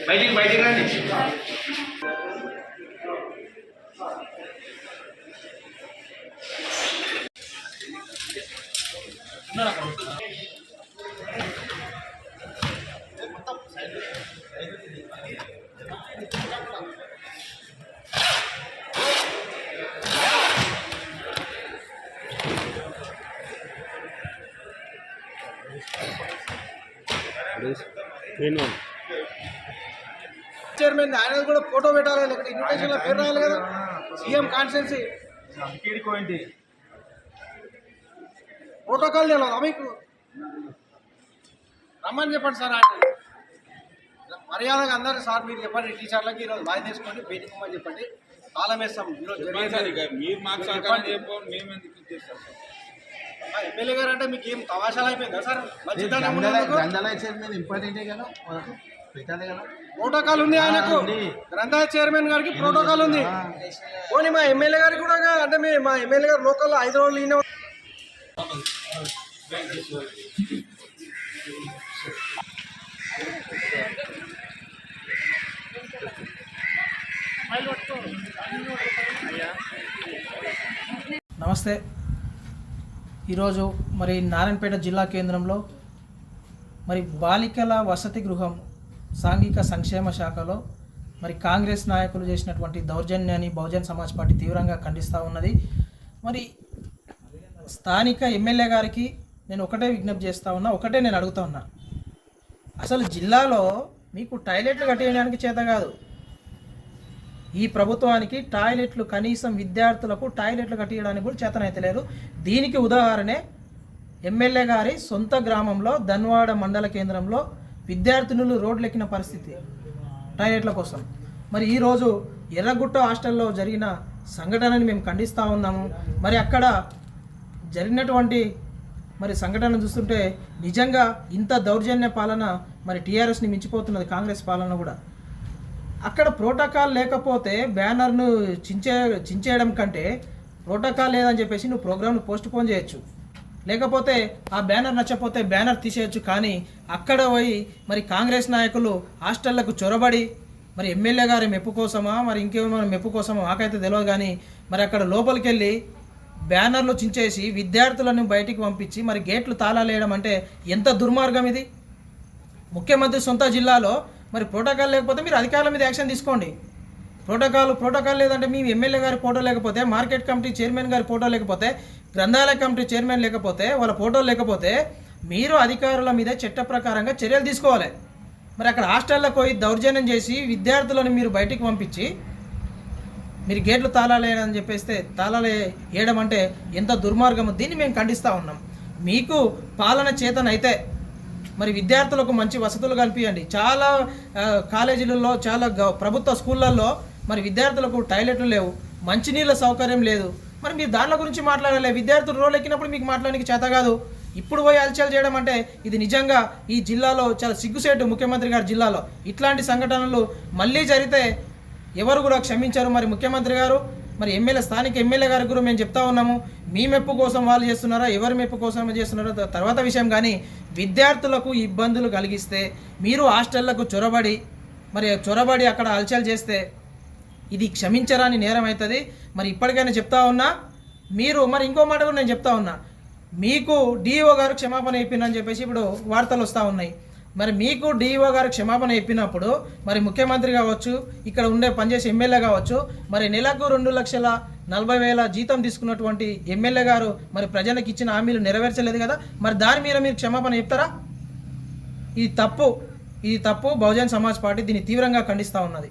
బయటికి రండి. చైర్మన్ ఆయన కూడా ఫోటో పెట్టాలి, లేకపోతే ఇన్విటేషన్లో పేరు రాయాలి కదా. సీఎం కాన్స్టిట్యున్సీ ప్రోటోకాల్ తెలియదా మీకు? రమ్మని చెప్పండి సార్. అంటే మర్యాదగా అందరూ సార్ మీరు చెప్పండి, టీచర్లకి ఈరోజు బాయ్ తీసుకొని బయటికి చెప్పండి. తాళం వేస్తాం ఈరోజు. ఎమ్మెల్యే గారు అంటే మీకు ఏం తమాషాలు అయిపోయిందా సార్? ప్రోటోకాల్ ఉంది ఆయనకు, గ్రంథాలయ చైర్మన్ గారికి ప్రోటోకాల్ ఉంది. పోనీ మా ఎమ్మెల్యే గారికి కూడా అంటే మా ఎమ్మెల్యే గారు లోకల్లో 5 రోజులు ఈయన నమస్తే. ఈరోజు మరి నారాయణపేట జిల్లా కేంద్రంలో మరి బాలికల వసతి గృహం సాంఘిక సంక్షేమ శాఖలో మరి కాంగ్రెస్ నాయకులు చేసినటువంటి దౌర్జన్యాన్ని బహుజన్ సమాజ్ పార్టీ తీవ్రంగా ఖండిస్తూ ఉన్నది. మరి స్థానిక ఎమ్మెల్యే గారికి నేను ఒకటే విజ్ఞప్తి చేస్తూ ఉన్నా, ఒకటే నేను అడుగుతా ఉన్నా. అసలు జిల్లాలో మీకు టాయిలెట్లు కట్టేయడానికి చేత కాదు. ఈ ప్రభుత్వానికి టాయిలెట్లు కనీసం విద్యార్థులకు టాయిలెట్లు కట్టించడానికి కూడా చేతనైతే లేదు. దీనికి ఉదాహరణే ఎమ్మెల్యే గారి సొంత గ్రామంలో ధన్వాడ మండల కేంద్రంలో విద్యార్థినులు రోడ్లు ఎక్కిన పరిస్థితి టాయిలెట్ల కోసం. మరి ఈరోజు ఎర్రగుట్ట హాస్టల్లో జరిగిన సంఘటనని మేము ఖండిస్తూ ఉన్నాము. మరి అక్కడ జరిగినటువంటి మరి సంఘటన చూస్తుంటే నిజంగా ఇంత దౌర్జన్య పాలన మరి టీఆర్ఎస్ని మించిపోతున్నది, కాంగ్రెస్ పాలన కూడా. అక్కడ ప్రోటోకాల్ లేకపోతే బ్యానర్ను చించేయడం కంటే ప్రోటోకాల్ లేదని చెప్పేసి నువ్వు ప్రోగ్రామ్ను పోస్ట్ పోన్ చేయొచ్చు, లేకపోతే ఆ బ్యానర్ నచ్చకపోతే బ్యానర్ తీసేయచ్చు. కానీ అక్కడ పోయి మరి కాంగ్రెస్ నాయకులు హాస్టళ్లకు చొరబడి మరి ఎమ్మెల్యే గారి మెప్పు కోసమా మరి ఇంకేమైనా మెప్పు కోసమా మాకైతే తెలియదు. కానీ మరి అక్కడ లోపలికి వెళ్ళి బ్యానర్లు చించేసి విద్యార్థులను బయటికి పంపించి మరి గేట్లు తాళాలు వేయడం అంటే ఎంత దుర్మార్గం ఇది. ముఖ్యమంత్రి సొంత జిల్లాలో మరి ప్రోటోకాల్ లేకపోతే మీరు అధికారుల మీద యాక్షన్ తీసుకోండి. ప్రోటోకాల్ లేదంటే మీ ఎమ్మెల్యే గారి ఫోటో లేకపోతే, మార్కెట్ కమిటీ చైర్మన్ గారి ఫోటో లేకపోతే, గ్రంథాలయ కమిటీ చైర్మన్ లేకపోతే, వాళ్ళ ఫోటోలు లేకపోతే మీరు అధికారుల మీద చట్ట ప్రకారంగా చర్యలు తీసుకోవాలి. మరి అక్కడ హాస్టల్లోకి పోయి దౌర్జన్యం చేసి విద్యార్థులను మీరు బయటికి పంపించి మీరు గేట్లు తాళాలు వేయని చెప్పేస్తే తాళాలు వేయడం అంటే ఎంత దుర్మార్గమో దీన్ని మేము ఖండిస్తూ ఉన్నాం. మీకు పాలన చేతనైతే మరి విద్యార్థులకు మంచి వసతులు కల్పించండి. చాలా కాలేజీలలో, చాలా ప్రభుత్వ స్కూళ్ళల్లో మరి విద్యార్థులకు టాయిలెట్లు లేవు, మంచినీళ్ళ సౌకర్యం లేదు. మరి మీరు దానిల గురించి మాట్లాడాలి. విద్యార్థులు రోడ్లు ఎక్కినప్పుడు మీకు మాట్లాడడానికి చేత కాదు. ఇప్పుడు పోయి అలచల్ చేయడం అంటే ఇది నిజంగా ఈ జిల్లాలో చాలా సిగ్గుసేటు. ముఖ్యమంత్రి గారి జిల్లాలో ఇట్లాంటి సంఘటనలు మళ్ళీ జరిగితే ఎవరు కూడా క్షమించారు. మరి ముఖ్యమంత్రి గారు మరి స్థానిక ఎమ్మెల్యే గారికి కూడా మేము చెప్తా ఉన్నాము, మీ మెప్పు కోసం వాళ్ళు చేస్తున్నారా, ఎవరి మెప్పు కోసం చేస్తున్నారో తర్వాత విషయం. కానీ విద్యార్థులకు ఇబ్బందులు కలిగిస్తే మీరు హాస్టళ్లకు చొరబడి అక్కడ అలచల్ చేస్తే ఇది క్షమించరాని నేరం అవుతుంది. మరి ఇప్పటికైనా చెప్తా ఉన్నా, మీరు మరి ఇంకో మాట కూడా నేను చెప్తా ఉన్నా, మీకు డిఓ గారు క్షమాపణ చెప్పిందని చెప్పేసి ఇప్పుడు వార్తలు వస్తూ ఉన్నాయి. మరి మీకు డిఓ గారు క్షమాపణ చెప్పినప్పుడు మరి ముఖ్యమంత్రి కావచ్చు, ఇక్కడ ఉండే పనిచేసే ఎమ్మెల్యే కావచ్చు, మరి నెలకు 2,40,000 జీతం తీసుకున్నటువంటి ఎమ్మెల్యే గారు మరి ప్రజలకు ఇచ్చిన హామీలు నెరవేర్చలేదు కదా. మరి దాని మీద మీరు క్షమాపణ చెప్తారా? ఇది తప్పు. బహుజన్ సమాజ్ పార్టీ దీన్ని తీవ్రంగా ఖండిస్తూ ఉన్నది.